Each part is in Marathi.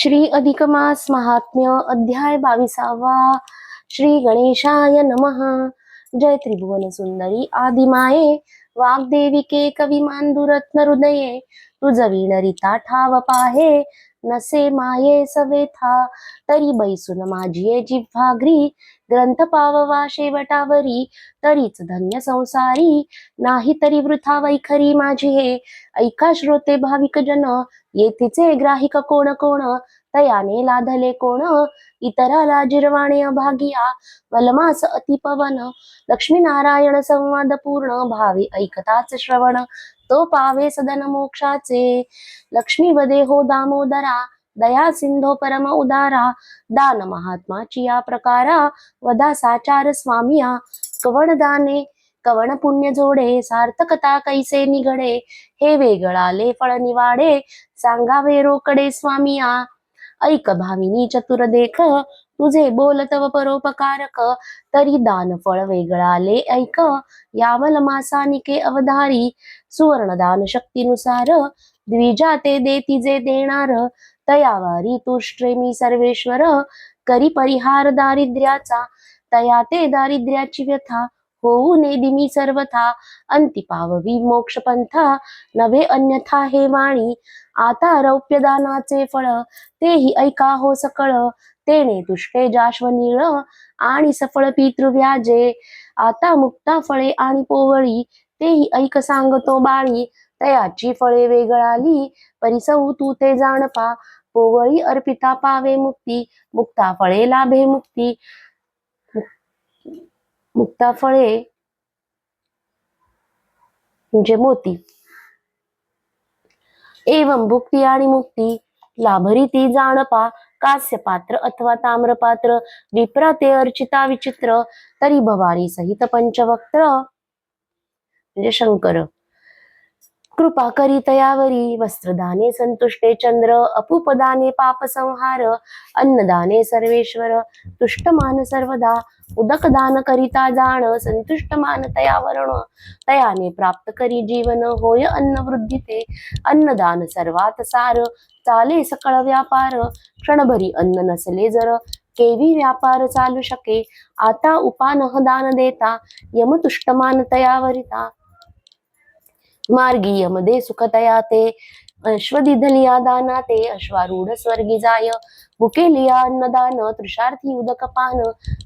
श्री अधिक मास महात्म्य अध्याय 22वा। श्री गणेशाय नमः। जय त्रिभुवन सुंदरी आदिमाये वाग्देविके कविमांधुरत्न हृदये तुझ विणरिता ठाव पाहे नसे माये सवेथा तरी बैसून माझी जिव्हाग्री ग्रंथ पाववा शेवटावरी तरीच धन्य संसारी नाही तरी वृथा वैखरी माझी हे ऐका श्रोते भाविक जन येथीचे ग्राहिक कोण कोण तयाने लाधले कोण इतराला जिरवाणे अभागिया वलमास अतिपवन लक्ष्मीनारायण संवाद पूर्ण भावे ऐकताच श्रवण तो पावे सदन मोक्षाचे लक्ष्मी वदे हो दामोदरा दया सिंधो परम उदारा दान महात्माची या प्रकारा वदा साचार स्वामिया कवण दाने कवण पुण्य जोडे सार्थकता कैसे निघडे हे वेगळाले फळ निवाडे सांगावे रोकडे स्वामिया ऐक भाविनी चतुर देख तुझे बोल तव परोपकारक तरी दान फळ वेगळाले ऐक यावल मासानिके अवधारी सुवर्ण दान शक्तीनुसार द्विजा ते देती जे देणार तयावारी तुष्ट्रे मी सर्वेश्वर करी परिहार दारिद्र्याचा तया ते दारिद्र्याची व्यथा होऊ नेदी मी सर्वथा अंती पाववी मोक्ष पंथा नव्हे अन्यथा हे वाणी आता रौप्यदानाचे फळ तेही ऐका हो सकळ तेने तुष्टे जाश्वनीळ आणि सफळ पितृव्याजे आता मुक्ता फळे आणि पोवळी तेही ऐक सांगतो बाळी तयाची फळे वेगळाली परिसऊ तू ते जाणपा पोवळी अर्पिता पावे मुक्ती मुक्ता फळे लाभे मुक्ती मुक्ता फळे म्हणजे मोती एवं भुक्ती आणि मुक्ती लाभरी ती जाणपा कास्य पात्र अथवा ताम्रपात्र विप्रा ते अर्चिता विचित्र तरी भवानी सहित पंचवक्त्र म्हणजे शंकर कृपा करी तयावरी वस्त्रदाने संतुष्टे चंद्र अपूपदाने पाप संहार अन्नदाने सर्वेश्वर तुष्टमान सर्वदा उदक दान करिता जाण संतुष्टमान तयावरण तयाने प्राप्त करी जीवन होय अन्न वृद्धी ते अन्नदान सर्वात सार चाले सकळ व्यापार क्षणभरी अन्न नसले जर केवी व्यापार चालू शके आता उपानह दान देता यम तुष्टमान तयावरिता मार्गी यमदे सुखतया ते अश्वदिधलिया दाना ते अश्वारूढ स्वर्गी जाय भुकेलिया अन्नदान तृषार्थी उदक पान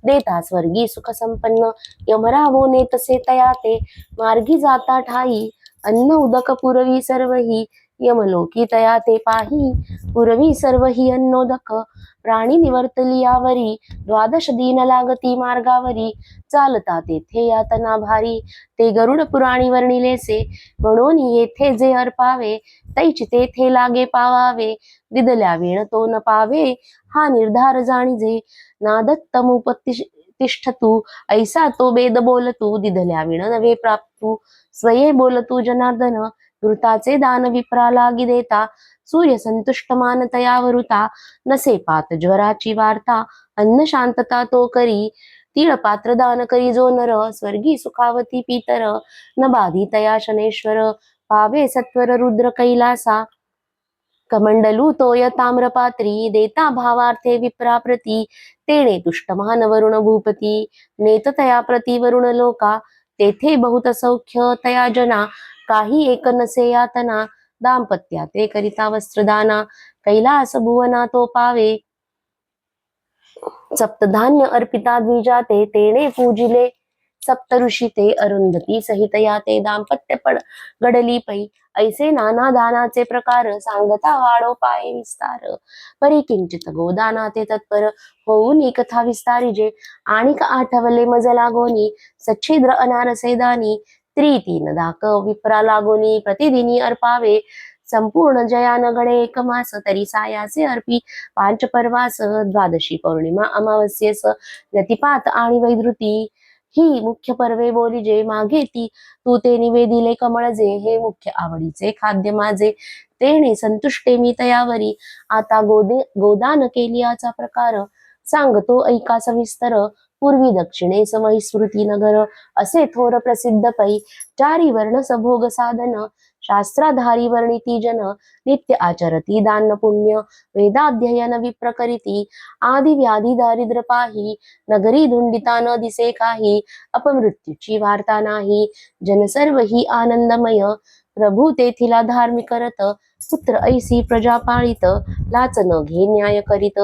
देता स्वर्गी सुख संपन्न यमरावो नेतसे तया ते मार्गी जाता ठाई अन्न उदक पुरवी सर्वही यमलोकी तया ते पाही पुरवी सर्वही अन्नोदक प्राणी निवर्तलियावरी द्वादश दीन लागती मार्गावरी चालता तेथे यातना भारी ते गरुड पुराणी वर्णिलेसे म्हणून येथे जे अर्पावे तैची तेथे लागे पावावे दिदल्या वेळ तो न पावे हा निर्धार जाणीजे नादत्तमुपतिष्ठतु ऐसा तो वेद बोलतू दिदल्या विण नवे प्राप्तू स्वये बोलतू जनार्दन वृताचे दान विप्रा लागी देता सूर्य संतुष्ट मान तयावरुता नसे पात ज्वराची वार्ता अन्न शांतता तो करी तीळ पात्र दान करी जो नर स्वर्गी सुखावती पितर न बाधी तया शनेश्वर पावे सत्वर रुद्र कैलासा कमंडलू तोय ताम्रपात्री देता भावार्थे विप्रा प्रती तेणे तुष्टमान वरुण भूपती नेत तया प्रती वरुण लोका तेथे बहुत सौख्य तया जना काही एक नसे यातना दाम्पत्या ते करिता वस्त्रदाना कैलास भुवना तो पावे सप्तधान्य अर्पिता द्विजाते तेने पूजिले सप्त ऋषी ते अरुंधती सहित या ते दाम्पत्य पण घडली पै ऐसे नाना दानाचे प्रकार सांगता वाढो पाये विस्तार परी किंचित गोदाना ते तत्पर होऊन कथा विस्तारिजे आणिक आठवले मज लागोनी सच्छिद्र अनारसे दानी त्रितीन दाक विप्रा लागोनी प्रतिदिनी अर्पावे संपूर्ण जयान घडे एक मास तरी सायासे अर्पी पांच परवास द्वादशी पौर्णिमा अमावस्येस व्यतिपात आणि वैधृती ही मुख्य पर्वे बोलिजे मागे ती तू ते निवेदिले कमळजे हे मुख्य आवडीचे खाद्य माझे तेने संतुष्टे मी तयावरी आता गोदान केलियाचा प्रकार सांगतो ऐका सविस्तर पूर्वी दक्षिणेस महिस्मृती नगर असे थोर प्रसिद्ध पै चारी वर्ण सभोग साधन शास्त्राधारी वर्णिती जन नित्य आचरती दान पुण्य वेदाध्ययन विप्र करीती आदि व्याधी दारिद्र पाही नगरी धुंडिता न दिसे काही अपमृत्यूची वार्ता नाही जन सर्व ही आनंदमय प्रभू तेथिला धार्मिक करत पुत्र ऐसी प्रजा पाळीत लाच न घे न्याय करीत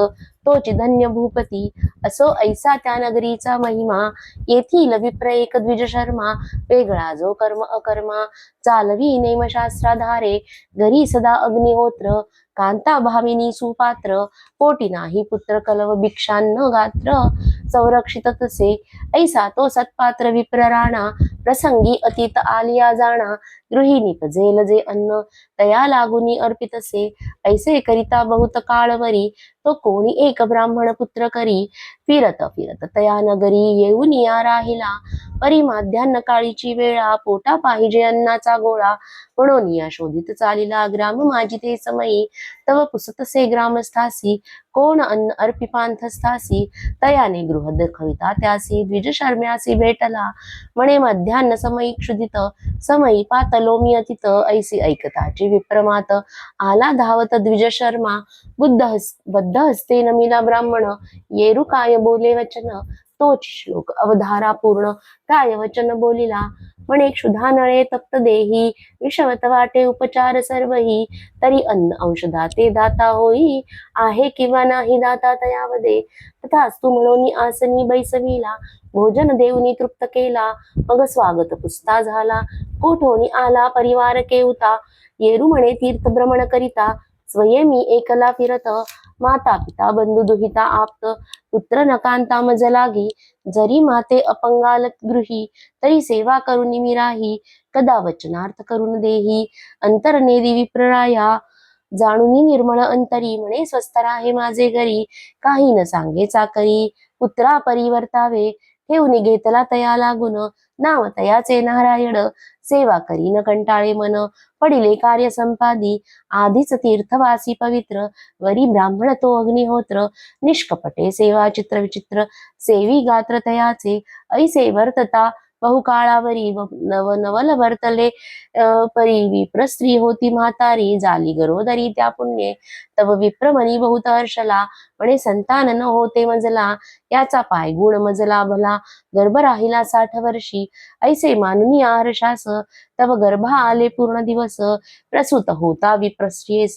तोच धन्य भूपती असो ऐसा त्या नगरीचा महिमा येथील विप्र एक द्विज शर्मा वेगळा जो कर्म अकर्मा चालवी नेमशास्त्राधारे घरी सदा अग्निहोत्र कांता भामिनी सुपात्र पोटी नाही पुत्र कलव भिक्षान्न गात्र संरक्षित तसे ऐसा तो सत्पात्र विप्र राणा प्रसंगी अतीत आलिया जाणा गृहिणी पजेल जे अन्न तया लागुनी अर्पितसे ऐसे करिता बहुत काळवरी तो कोणी एक ब्राह्मण पुत्र करी फिरत फिरत तया नगरी येऊन या राहिला परी माध्यान्न काळीची वेळा पोटा पाहिजे अन्नाचा गोळा म्हणून या शोधित चालिला ग्राम माझी ते समयी तव पुसतसे ग्रामस्थासी कोण अन्न अर्पी पांथस्थासी तयाने गृह दखविता त्यासी द्विज शर्म्यासी भेटला म्हणे मध्यान्न समयी क्षुदित समयी पातलोमी अतित ऐसी ऐकताची विप्रमात आला धावत द्विज शर्मा बद्ध हस्ते नमिला ब्राह्मण येरू काय बोले वचन तोच श्लोक अवधारा पूर्ण काय वचन बोलिला म्हणे क्षुधा नळे तप्त देही विषवत वाटे उपचार सर्वही तरी अन्न औषधा ते दाता होई आहे किंवा नाही दाता तयावदे तथास्तु म्हणून आसनी बैसविला भोजन देऊनी तृप्त केला मग स्वागत पुसता झाला कोठोनी आला परिवार केवता येरू म्हणे तीर्थ भ्रमण करिता स्वयमी एकला फिरत माता पिता बंधू दुहिता आप्त पुत्र नकांता मज लागी जरी माते अपंगाल गृही तरी सेवा करुनी मी राही कदा वचनार्थ करून देही अंतरनेदी विप्रराया जाणूनी निर्मळ अंतरी म्हणे स्वस्त राहे माझे घरी काही न सांगे चाकरी पुत्रा परिवर्तावे ठेवून घेतला तया लागून नाव तयाचे नारायण सेवा करी न कंटाळे मन पडिले कार्य संपादी आधीच तीर्थवासी पवित्र वरी ब्राह्मण तो अग्निहोत्र निष्कपटे सेवा चित्र विचित्र सेवी गात्र तयाचे ऐसे वर्तता बहुकाळावरी नवल वर्तले परी विप्र स्त्री होती म्हातारी झाली गरोदरी त्या पुण्ये तव विप्रमणी बहुत हर्षला म्हणे संतान न होते मजला याचा पाय गुण मजला भला गर्भ राहिला 60 वर्षी ऐसे मानुनी हर्षास तव गर्भा आले पूर्ण दिवस प्रसूत होता विप्रस्त्रियेस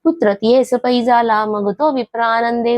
पुत्र तियेस पै झाला मग तो विप्र आनंदे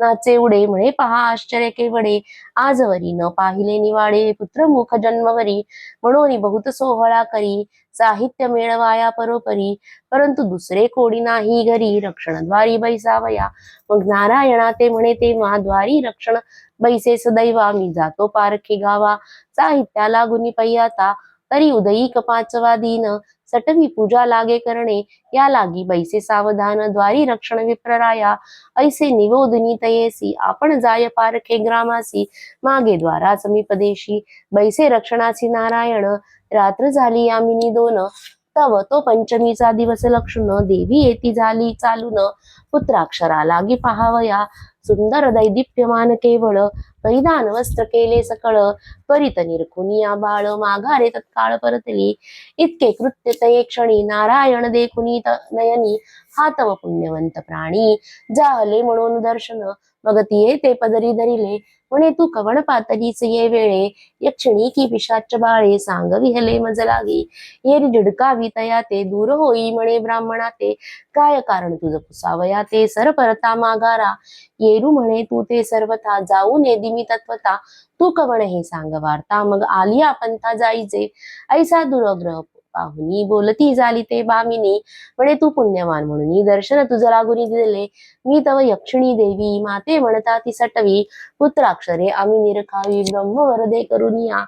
नाचे उडे म्हणे पहा आश्चर्य केवडे आजवरी न पाहिले निवाडे पुत्र मुख जन्मवरी म्हणून बहुत सोहळा करी साहित्य मेळवाया परोपरी परंतु दुसरे कोणी नाही घरी रक्षणद्वारी बैसावया मग नारायणा ते म्हणे तेव्हा द्वारी रक्षण बैसे सदैवा मी जातो पारखे गावा साहित्याला गुणी पैयाता तरी उदयीक 5वा दिन सटवी पूजा लागे करणे या लागी बैसे सावधान द्वारी रक्षण विप्रराया ऐसे निवोदनी तयेसी आपण जाय पारखे ग्रामासी मागे द्वारा समीपदेशी बैसे रक्षणासी नारायण रात्र झाली यामिनी 2 तव तो पंचमीचा दिवस लक्षण देवी येती झाली चालून पुत्राक्षरा लागी पहावया सुंदर दैदिप्यमान केवळ परिधान वस्त्र केले सकळ परित निरखुनिया बाळ माघारे तत्काळ परतली इतके कृत्य तये क्षणी नारायण देखुनी नयनी हा तव पुण्यवंत प्राणी जाहले म्हणून दर्शन मग तिये ते पदरी धरिले म्हणे तू कवण पातलीच ये वेळे यक्षिणी की पिशाच बाळे सांग विहले मज लागी येरी झिडकावी तया ते दूर होई म्हणे ब्राह्मणा ते काय कारण तुझ पुसावया ते सर परता माघारा येरू म्हणे तू ते सर्वथा जाऊ नेदिमी तत्वता तू कवण हे सांग वार्ता मग आलिया पंथा जाईचे ऐसा दुरग्रह पाहुनी बोलती झाली ते बामिनी म्हणे तू पुण्यवान म्हणून दर्शन तुझ लागुनी दिले मी तव यक्षिणी देवी माते म्हणता ती सटवी पुत्राक्षरे आम्ही निरखावी ब्रह्म वरदे करुनिया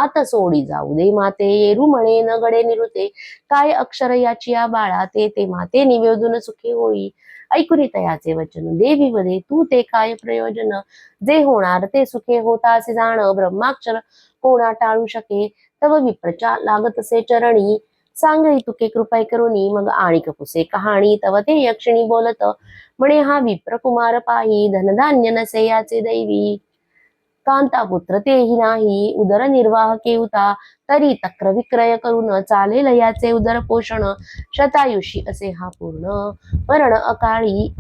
आत सोडी जाऊ दे माते येरू म्हणे न गडे निरुते काय अक्षर याची या बाळा ते माते निवेदून सुखी होई ऐकुनी तयाचे वचन देवी वदे तू ते काय प्रयोजन जे होणार ते सुखे होता असे जाण ब्रह्माक्षर कोणा टाळू शके तव विप्रचा लागतसे चरणी सांगळी तुके कृपा करुनी मग आणिक पुसे कहाणी तव ते यक्षिणी बोलत म्हणे हा विप्र कुमार पाही धनधान्य नसे याचे दैवी कांता पुत्र तेही नाही, उदरनिर्वाह केवता, तरी तक्र विक्रय करून चालेल याचे उदरपोषण. शतायुषी असे हा पूर्ण, मरण अकाळी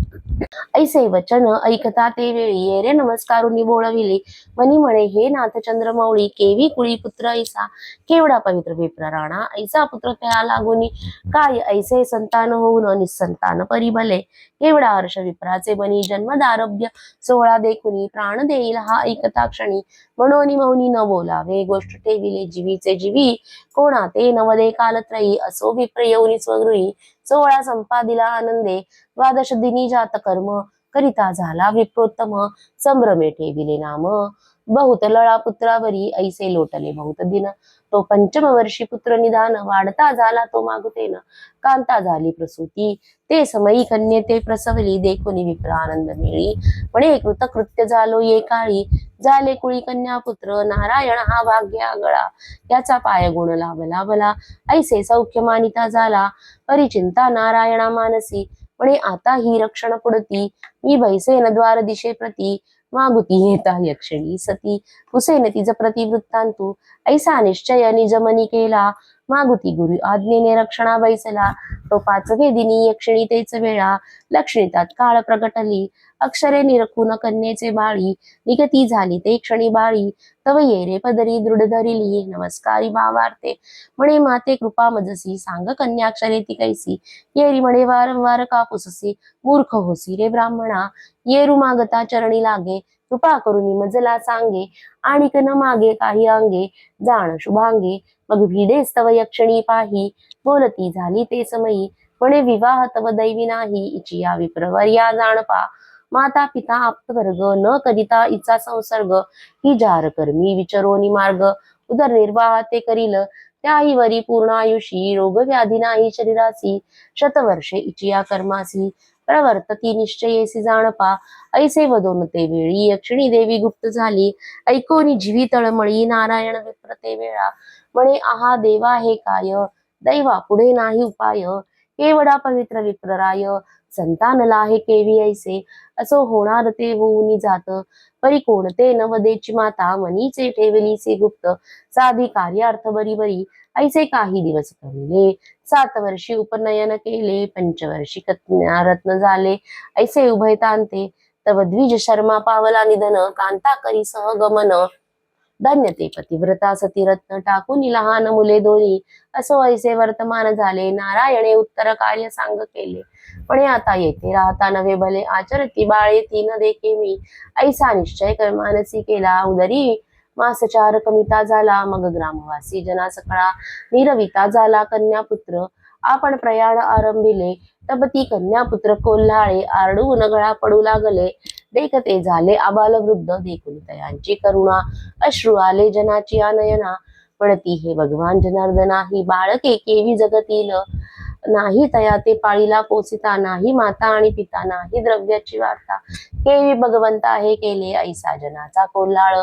ऐसे वचन ऐकता ते वेळी येरे नमस्कारुनी बोळविले. मनी म्हणे, हे नाथ चंद्रमौळी, केवी कुळी पुत्र ऐसा, केवढा पवित्र विप्र राणा, ऐसा पुत्र त्या लागुनी, काय ऐसे संतान होऊन निसंतान परिभले. केवढा हर्ष विप्राचे बनी, जन्मदारभ्य सोहळा देखुनी, प्राण देईल हा ऐकता क्षणी. म्हणून मौनी न बोलावे, गोष्ट ठेविले जीवीचे जीवी, कोणा ते नवदे कालत्रयी, असो विप्र येऊनी स्वगृही. सोहळा संपादिला आनंदे, द्वादश दिनी जात कर्म, करिता झाला विप्रोत्तम, संभ्रमे ठेविले नाम. बहुत लळा पुत्रावरी, ऐसे लोटले बहुत दिन, तो पंचम वर्षी पुत्र निदान, वाढता झाला तो मागुतेन. कांता झाली प्रसूती, ते समयी कन्ये ते प्रसवली, देखुनी विप्र आनंद मिळी. म्हणे कृतकृत्य झालो ये काळी, झाले कुळी कन्या पुत्र, नारायण हा भाग्य गळा, याचा पाय गुण लाभला भला. ऐसे सौख्य मानिता झाला, परिचिंता नारायणा मानसी. म्हणे आता ही रक्षण पुढती, मी बैसेन द्वार दिशे प्रती, मागुती येता यक्षिणी सती. पुसेन तिज प्रतिवृत्तांतू, ऐसा निश्चय निजमनी केला, मागुती गुरु आज्ञेने रक्षणा बैसला. तो पाचवे दिनी यक्षिणी तेच वेळा, लक्ष्मी तत्काळ प्रगटली, अक्षरे निरखून कन्येचे बाळी, निगती झाली ते क्षणी बाळी. तव येरे पदरी दृढ धरिली, नमस्कारी भावार्थे. म्हणे माते कृपा मजसी, सांग कन्याक्षरे ती कैसी. येरी म्हणे वारंवार कापुससी, मूर्ख होसी रे ब्राह्मणा, येरू मागता चरणी लागे, कृपा करुनी मजला सांगे. आणिक न मागे काही अंगे, जाण शुभांगे, मग भिडेस तव यक्षिणी पाही, बोलती झाली ते समयी. म्हणे विवाह तव दैवी नाही, इचिया विप्रवर या जाणपा. माता पिता आप्तवर्ग, न करिता इचा संसर्ग, ही जार कर्मी विचरोनी मार्ग, उदरनिर्वाह ते करील, त्याही वरी पूर्ण आयुषी, रोग व्याधी नाही शरीरासी, शतवर्षे इचिया कर्मासी, प्रवर्तती निश्चयेसी जाणपा. ऐसे वदोन ते वेळी यक्षिणी देवी गुप्त झाली, ऐकोनी जीवी तळमळी, नारायण विप्र ते वेळा. म्हणे आहा देवा हे काय, दैवा पुढे नाही उपाय, केवढा पवित्र विप्रराय, संतानला हे केवी ऐसे, असो होणार ते होऊनी जात. परी कोणते नवदेची माता, मनीचे ठेवलीसे गुप्त, साधी कार्यार्थ बरी बरी, ऐसे काही दिवस कविले. 7 वर्षी उपनयन केले, पंचवर्षी कन्या रत्न झाले, ऐसे उभयतांते. तव द्विज शर्मा पावला निधन, कांता करी सहगमन, धन्य ते पतिव्रता सती रत्न, टाकून लहान मुले दोन्ही, असो ऐसे वर्तमान झाले, नारायणे उत्तर कार्य सांग केले. म्हणे आता येथे राहता नवे भले, आचरती बाळे तीन देखे मी, ऐसा निश्चय कर्मानसी केला. उदरी मासचार कमिता झाला, मग ग्रामवासी जना सकळा, निरविता झाला कन्यापुत्र. आपण प्रयाण आरंभिले, तब ती कन्यापुत्र कोल्हाळे, आरडून गळा पडू लागले. देखते झाले आबाल वृद्ध, देखून तयांची करुणा, अश्रू आले जनाची आनयना. म्हणती हे भगवान जनार्दना, ही बाळके केवी जगतील, नाही तया ते पाळीला पोसिता, नाही माता आणि पिता, नाही द्रव्याची वार्ता, केवी भगवंता हे केले, ऐसा जनाचा कोल्हाळ.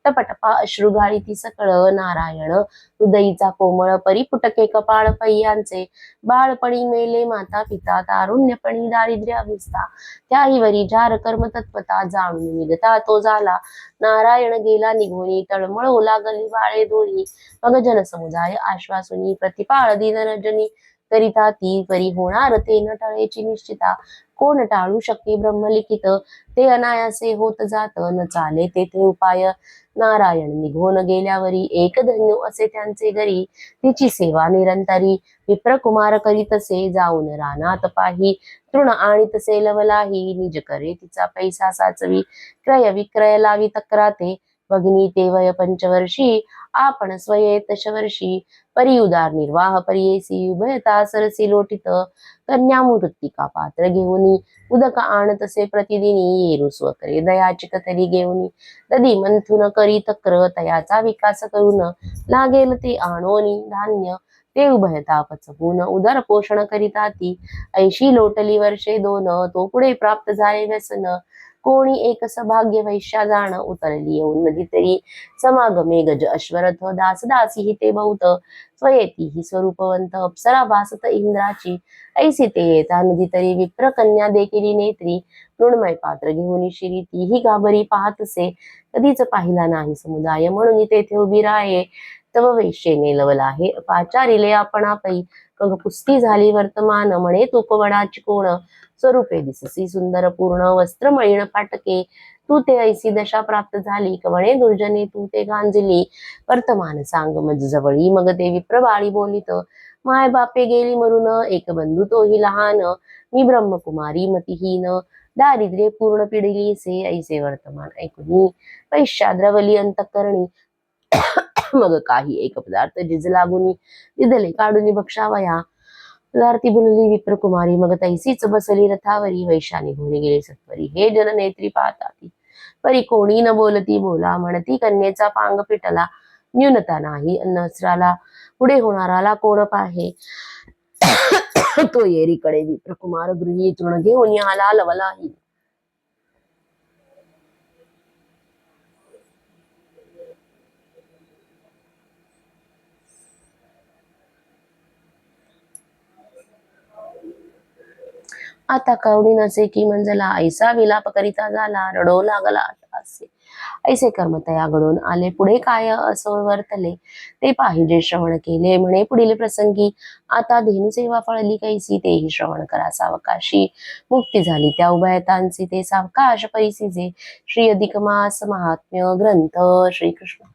टपटपा अश्रू गाळीती सकळ, नारायण हृदयीचा कोमळ, परिपुटके कपाळ पह्यांचे, बाळपणी मेले माता पिता, तारुण्यपणी दारिद्र्य अभिस्ता, त्याही वरी जार कर्म तत्वता, जाणून निघता तो झाला, नारायण गेला निघोनी, तळमळू लागली बाळे दोन्ही. मग जनसमुदाय आश्वासुनी, प्रतिपाळ दीनरजनी, करिता ती परी होणार ते न टळेची निश्चिता. कोण टाळू शके ब्रह्मलिखित, ते अनायासे होत जात, न चाले तेथे उपाय. नारायण निघून गेल्यावरी, एक धन्यू असे त्यांचे घरी, तिची सेवा निरंतरी, विप्रकुमार करीतसे, जाऊन रानात पाही, तृण आणि तसे लवलाही, निज करे तिचा पैसा साचवी, क्रय विक्रय लावी तक्राते. भगिनी ते वय पंचवर्षी, आपण स्वये दशवर्षी, परी उदार निर्वाह परियेसी, उभयता सरसी लोटित, कन्या मृत्तिका पात्र घेऊनी, उदक आण तसे प्रतिदिनी, येरू स्वकरे दयाची कथरी घेऊनी, दधी मंथून करी तक्र, तयाचा विकास करून, लागेल ते आणोनी धान्य, ते उभयता पचवून, उदर पोषण करिता ती. ऐशी लोटली वर्षे दोन, तो पुढे प्राप्त झाले व्यसन, कोणी एक सभाग्य वैश्या जाण, उतरली येऊन नदी तरी, समागमे गज अश्वरथ, दास दासी हिते बहुत, स्वयेती ही स्वरूपवंत, अप्सरा भासत इंद्राची, ऐसी ते येता नदी तरी, विप्र कन्या देखील नेत्री, मृण्मय पात्र घेऊन शिरी तीही घाबरी पाहतसे, कधीच पाहिला नाही समुदाय म्हणून तेथे उभी राहे. तव वेशेने लवला आहे पाचारिले आपणापै, कग पुष्टी झाली वर्तमान म्हणे तूपवडाची कोण. स्वरूपे दिससी सुंदर पूर्ण वस्त्र मळीण फाटके, तू ते ऐसी दशा प्राप्त झाली कवणे दुर्जने तू ते गांजली. वर्तमान सांग मज जवळी मग ते विप्रबाळी बोलित, माय बापे गेली मरून एक बंधू तोही लहान, मी ब्रह्मकुमारी मतिहीन दारिद्र्ये पूर्ण पिडिलीसे, ऐसे वर्तमान ऐकुनी पैशाद्रवली अंतःकरणी. मग काही एक पदार्थ जिज लागुनी दिदले काढून भक्षावया, पदार्थी बोलली विप्रकुमारी मग तैसीच बसली रथावरी. वैशाली होऊन गेले सत्वरी हे जननेत्री पाहताती, परी कोणी न बोलती बोला म्हणती कन्येचा पांग पिटला. न्यूनता नाही अन्नस्राला पुढे होणाराला कोण पाहे. तो येरीकडे विप्रकुमार गृही तृण घेऊन आला लवलाही. आता कवडी नसे की मंजला, ऐसा विलाप करिता झाला रडो लागला असे. ऐसे कर्म तया घडून आले पुढे काय असो वर्तले, ते पाहिजे श्रवण केले म्हणे पुढील प्रसंगी. आता धेनु सेवा फळली कैसी, तेही श्रवण करा सावकाशी. मुक्ती झाली त्या उभयतांची ते सावकाश पैसीजे. श्री अधिक मास महात्म्य ग्रंथ श्रीकृष्ण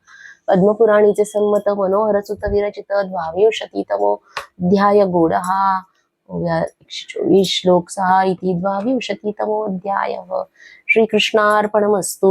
पद्मपुराणीचे संमत मनोहर सुत विरचित 22तमो अध्याय गोड हा. 124 श्लोक 6 इति 22तमो अध्याय. श्रीकृष्णार्पणमस्तु.